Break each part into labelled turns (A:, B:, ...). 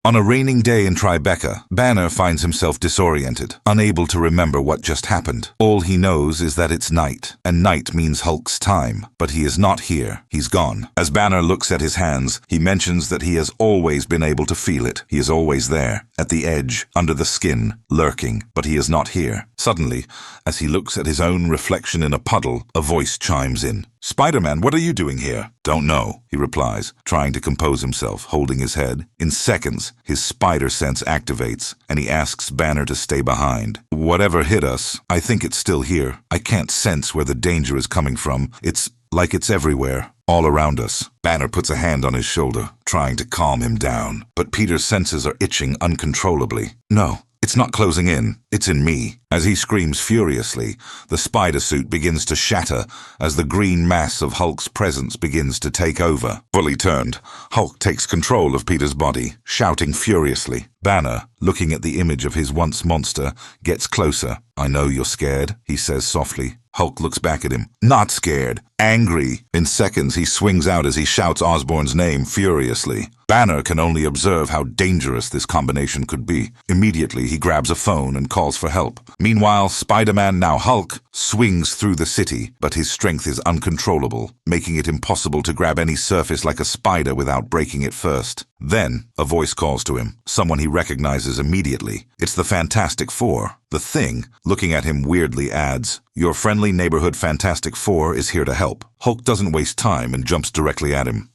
A: On a raining day in Tribeca, Banner finds himself disoriented, unable to remember what just happened. All he knows is that it's night, and night means Hulk's time. But he is not here. He's gone. As Banner looks at his hands, he mentions that he has always been able to feel it. He is always there, at the edge, under the skin, lurking, but he is not here. Suddenly, as he looks at his own reflection in a puddle, a voice chimes in. "Spider-Man, what are you doing here?" "Don't know," he replies, trying to compose himself, holding his head. In seconds, his spider sense activates, and he asks Banner to stay behind. "Whatever hit us, I think it's still here. I can't sense where the danger is coming from. It's like it's everywhere, all around us." Banner puts a hand on his shoulder, trying to calm him down. But Peter's senses are itching uncontrollably. "No. It's not closing in. It's in me." As he screams furiously, the spider suit begins to shatter as the green mass of Hulk's presence begins to take over. Fully turned, Hulk takes control of Peter's body, shouting furiously. Banner, looking at the image of his once monster, gets closer. "I know you're scared," he says softly. Hulk looks back at him. Not scared. Angry. In seconds, he swings out as he shouts Osborn's name furiously. Banner can only observe how dangerous this combination could be. Immediately, he grabs a phone and calls for help. Meanwhile, Spider-Man, now Hulk, swings through the city, but his strength is uncontrollable, making it impossible to grab any surface like a spider without breaking it first. Then, a voice calls to him, someone he recognizes immediately. It's the Fantastic Four. The Thing, looking at him weirdly, adds, "Your friendly neighborhood Fantastic Four is here to help." Hulk doesn't waste time and jumps directly at him.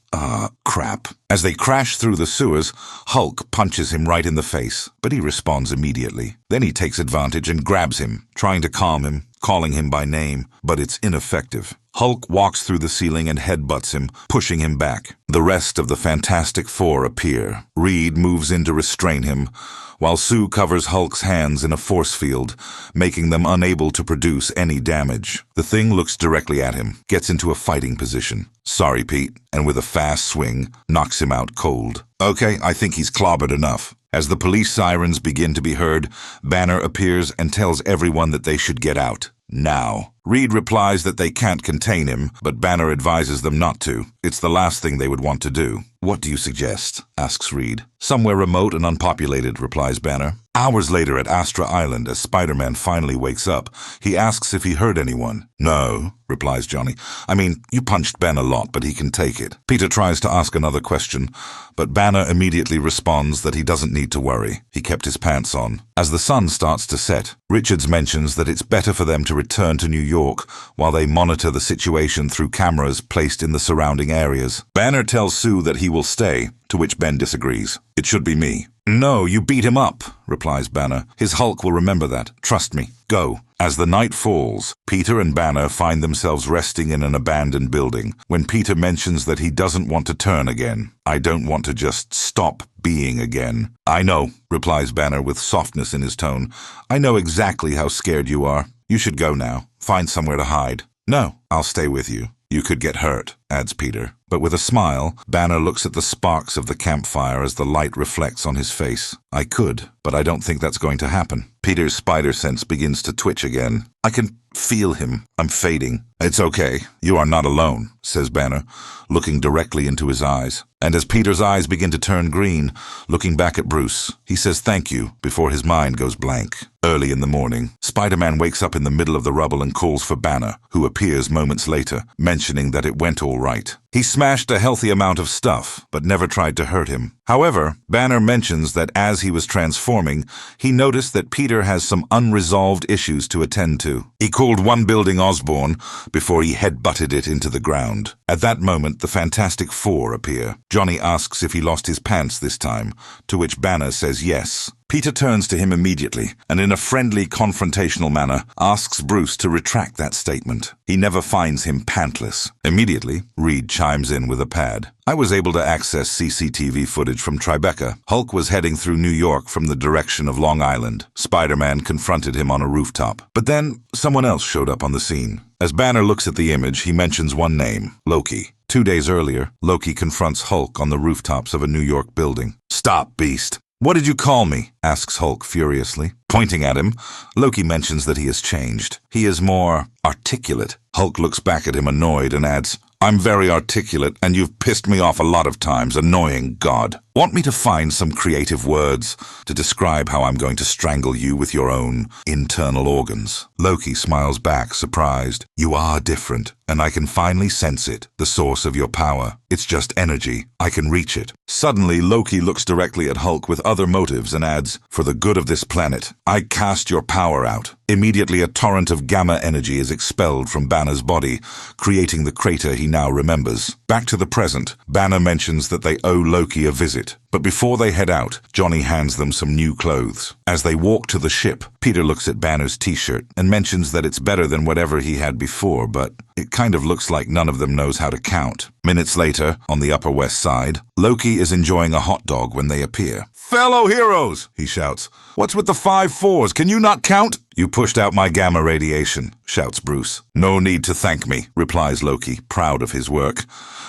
A: Crap. As they crash through the sewers, Hulk punches him right in the face, but he responds immediately. Then he takes advantage and grabs him, trying to calm him, calling him by name, but it's ineffective. Hulk walks through the ceiling and headbutts him, pushing him back. The rest of the Fantastic Four appear. Reed moves in to restrain him, while Sue covers Hulk's hands in a force field, making them unable to produce any damage. The Thing looks directly at him, gets into a fighting position. "Sorry, Pete," and with a fast swing, knocks him out cold. "Okay, I think he's clobbered enough." As the police sirens begin to be heard, Banner appears and tells everyone that they should get out. Now. Reed replies that they can't contain him, but Banner advises them not to. It's the last thing they would want to do. "What do you suggest?" asks Reed. "Somewhere remote and unpopulated," replies Banner. Hours later at Astra Island, as Spider-Man finally wakes up, he asks if he heard anyone. "No," replies Johnny. "I mean, you punched Ben a lot, but he can take it." Peter tries to ask another question, but Banner immediately responds that he doesn't need to worry. He kept his pants on. As the sun starts to set, Richards mentions that it's better for them to return to New York while they monitor the situation through cameras placed in the surrounding areas. Banner tells Sue that he will stay, to which Ben disagrees. "It should be me." "No, you beat him up," replies Banner. "His Hulk will remember that. Trust me. Go." As the night falls, Peter and Banner find themselves resting in an abandoned building, when Peter mentions that he doesn't want to turn again. "I don't want to just stop being again." "I know," replies Banner with softness in his tone. "I know exactly how scared you are. You should go now. Find somewhere to hide." "No, I'll stay with you." "You could get hurt," adds Peter. But with a smile, Banner looks at the sparks of the campfire as the light reflects on his face. "I could, but I don't think that's going to happen." Peter's spider sense begins to twitch again. "I can feel him. I'm fading." "It's okay. You are not alone," says Banner, looking directly into his eyes. And as Peter's eyes begin to turn green, looking back at Bruce, he says thank you before his mind goes blank. Early in the morning, Spider-Man wakes up in the middle of the rubble and calls for Banner, who appears moments later, mentioning that it went all right. He smashed a healthy amount of stuff, but never tried to hurt him. However, Banner mentions that as he was transforming, he noticed that Peter has some unresolved issues to attend to. He called one building Osborn before he headbutted it into the ground. At that moment, the Fantastic Four appear. Johnny asks if he lost his pants this time, to which Banner says yes. Peter turns to him immediately, and in a friendly, confrontational manner, asks Bruce to retract that statement. He never finds him pantless. Immediately, Reed chimes in with a pad. "I was able to access CCTV footage from Tribeca. Hulk was heading through New York from the direction of Long Island. Spider-Man confronted him on a rooftop. But then, someone else showed up on the scene." As Banner looks at the image, he mentions one name, Loki. 2 days earlier, Loki confronts Hulk on the rooftops of a New York building. "Stop, beast. What did you call me?" asks Hulk furiously. Pointing at him, Loki mentions that he has changed. He is more articulate. Hulk looks back at him annoyed and adds, "I'm very articulate, and you've pissed me off a lot of times, annoying God." Want me to find some creative words to describe how I'm going to strangle you with your own internal organs? Loki smiles back, surprised. You are different, and I can finally sense it, the source of your power. It's just energy. I can reach it. Suddenly, Loki looks directly at Hulk with other motives and adds, for the good of this planet, I cast your power out. Immediately, a torrent of gamma energy is expelled from Banner's body, creating the crater he now remembers. Back to the present, Banner mentions that they owe Loki a visit. But before they head out, Johnny hands them some new clothes. As they walk to the ship, Peter looks at Banner's t-shirt and mentions that it's better than whatever he had before, but it kind of looks like none of them knows how to count. Minutes later, on the Upper West Side, Loki is enjoying a hot dog when they appear. Fellow heroes, he shouts. What's with the 5 4s? Can you not count? You pushed out my gamma radiation, shouts Bruce. No need to thank me, replies Loki, proud of his work.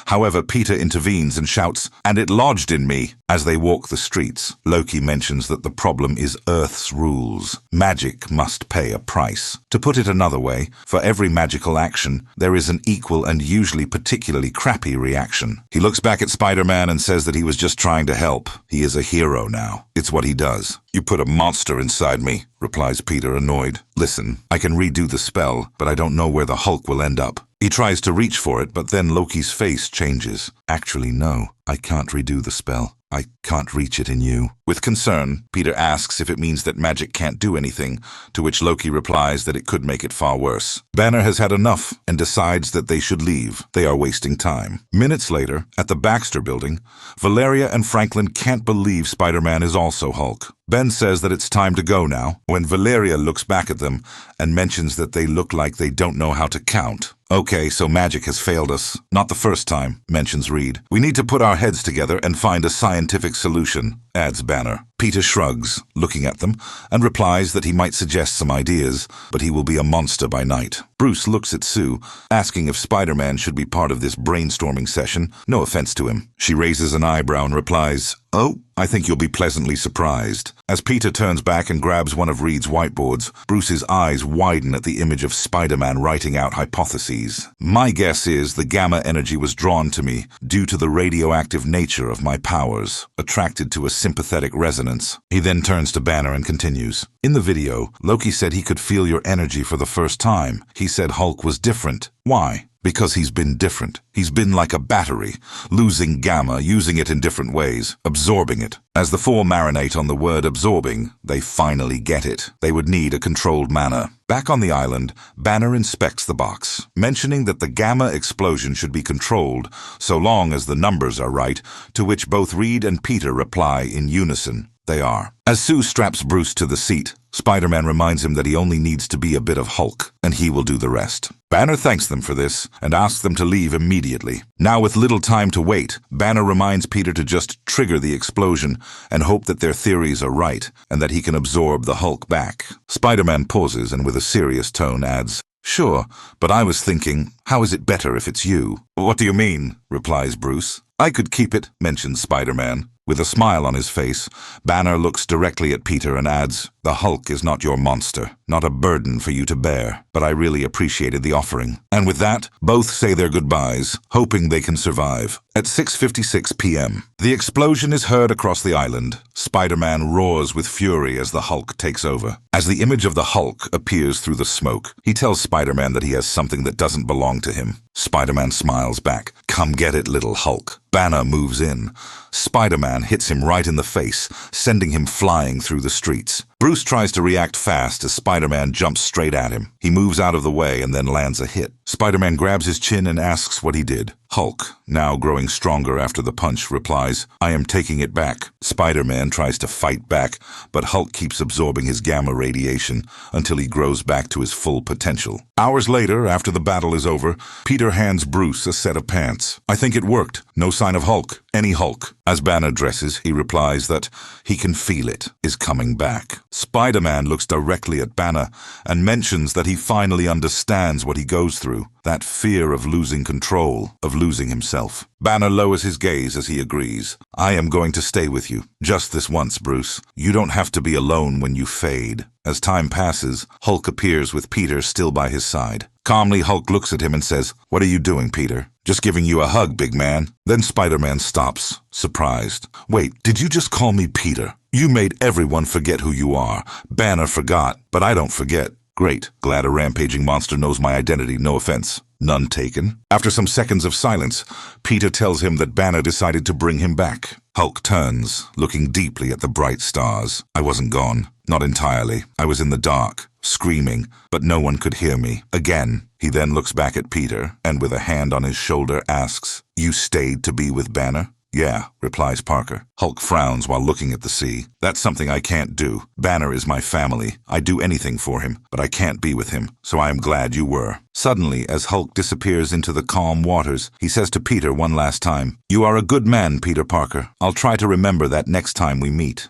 A: However, Peter intervenes and shouts, and it lodged in me. As they walk the streets, Loki mentions that the problem is Earth's rules. Magic must pay a price. To put it another way, for every magical action, there is an equal and usually particularly crappy reaction. He looks back at Spider-Man and says that he was just trying to help. He is a hero now. It's what he does. You put a monster inside me, replies Peter, annoyed. Listen, I can redo the spell, but I don't know where the Hulk will end up. He tries to reach for it, but then Loki's face changes. Actually, no, I can't redo the spell. I can't reach it in you. With concern, Peter asks if it means that magic can't do anything, to which Loki replies that it could make it far worse. Banner has had enough and decides that they should leave. They are wasting time. Minutes later, at the Baxter building, Valeria and Franklin can't believe Spider-Man is also Hulk. Ben says that it's time to go now, when Valeria looks back at them and mentions that they look like they don't know how to count. Okay, so magic has failed us. Not the first time, mentions Reed. We need to put our heads together and find a scientific solution, adds Banner. Peter shrugs, looking at them, and replies that he might suggest some ideas, but he will be a monster by night. Bruce looks at Sue, asking if Spider-Man should be part of this brainstorming session. No offense to him. She raises an eyebrow and replies, "Oh, I think you'll be pleasantly surprised." As Peter turns back and grabs one of Reed's whiteboards, Bruce's eyes widen at the image of Spider-Man writing out hypotheses. My guess is the gamma energy was drawn to me due to the radioactive nature of my powers, attracted to a sympathetic resonance. He then turns to Banner and continues. In the video, Loki said he could feel your energy for the first time. He said Hulk was different. Why? Because he's been different. He's been like a battery, losing gamma, using it in different ways, absorbing it. As the 4 marinate on the word absorbing, they finally get it. They would need a controlled manner. Back on the island, Banner inspects the box, mentioning that the gamma explosion should be controlled so long as the numbers are right, to which both Reed and Peter reply in unison. They are. As Sue straps Bruce to the seat, Spider-Man reminds him that he only needs to be a bit of Hulk, and he will do the rest. Banner thanks them for this, and asks them to leave immediately. Now with little time to wait, Banner reminds Peter to just trigger the explosion, and hope that their theories are right, and that he can absorb the Hulk back. Spider-Man pauses, and with a serious tone adds, "Sure, but I was thinking, how is it better if it's you?" "What do you mean?" replies Bruce. "I could keep it," mentions Spider-Man. With a smile on his face, Banner looks directly at Peter and adds, "The Hulk is not your monster, not a burden for you to bear, but I really appreciated the offering." And with that, both say their goodbyes, hoping they can survive. At 6:56 p.m., the explosion is heard across the island. Spider-Man roars with fury as the Hulk takes over. As the image of the Hulk appears through the smoke, he tells Spider-Man that he has something that doesn't belong to him. Spider-Man smiles back. "Come get it, little Hulk." Banner moves in. Spider-Man hits him right in the face, sending him flying through the streets. Bruce tries to react fast as Spider-Man jumps straight at him. He moves out of the way and then lands a hit. Spider-Man grabs his chin and asks what he did. Hulk, now growing stronger after the punch, replies, "I am taking it back." Spider-Man tries to fight back, but Hulk keeps absorbing his gamma radiation until he grows back to his full potential. Hours later, after the battle is over, Peter hands Bruce a set of pants. "I think it worked. No sign of Hulk. Any Hulk." As Banner dresses, he replies that he can feel it is coming back. Spider-Man looks directly at Banner and mentions that he finally understands what he goes through, that fear of losing control, of losing himself. Banner lowers his gaze as he agrees. "I am going to stay with you, just this once, Bruce. You don't have to be alone when you fade." As time passes, Hulk appears with Peter still by his side. Calmly, Hulk looks at him and says, "What are you doing, Peter?" "Just giving you a hug, big man." Then Spider-Man stops, surprised. "Wait, did you just call me Peter? You made everyone forget who you are. Banner forgot, but I don't forget." "Great. Glad a rampaging monster knows my identity, no offense." None taken. After some seconds of silence, Peter tells him that Banner decided to bring him back. Hulk turns, looking deeply at the bright stars. "I wasn't gone. Not entirely. I was in the dark, screaming, but no one could hear me." Again, he then looks back at Peter and with a hand on his shoulder asks, "You stayed to be with Banner?" "Yeah," replies Parker. Hulk frowns while looking at the sea. "That's something I can't do. Banner is my family. I'd do anything for him, but I can't be with him, so I am glad you were." Suddenly, as Hulk disappears into the calm waters, he says to Peter one last time, "You are a good man, Peter Parker. I'll try to remember that next time we meet."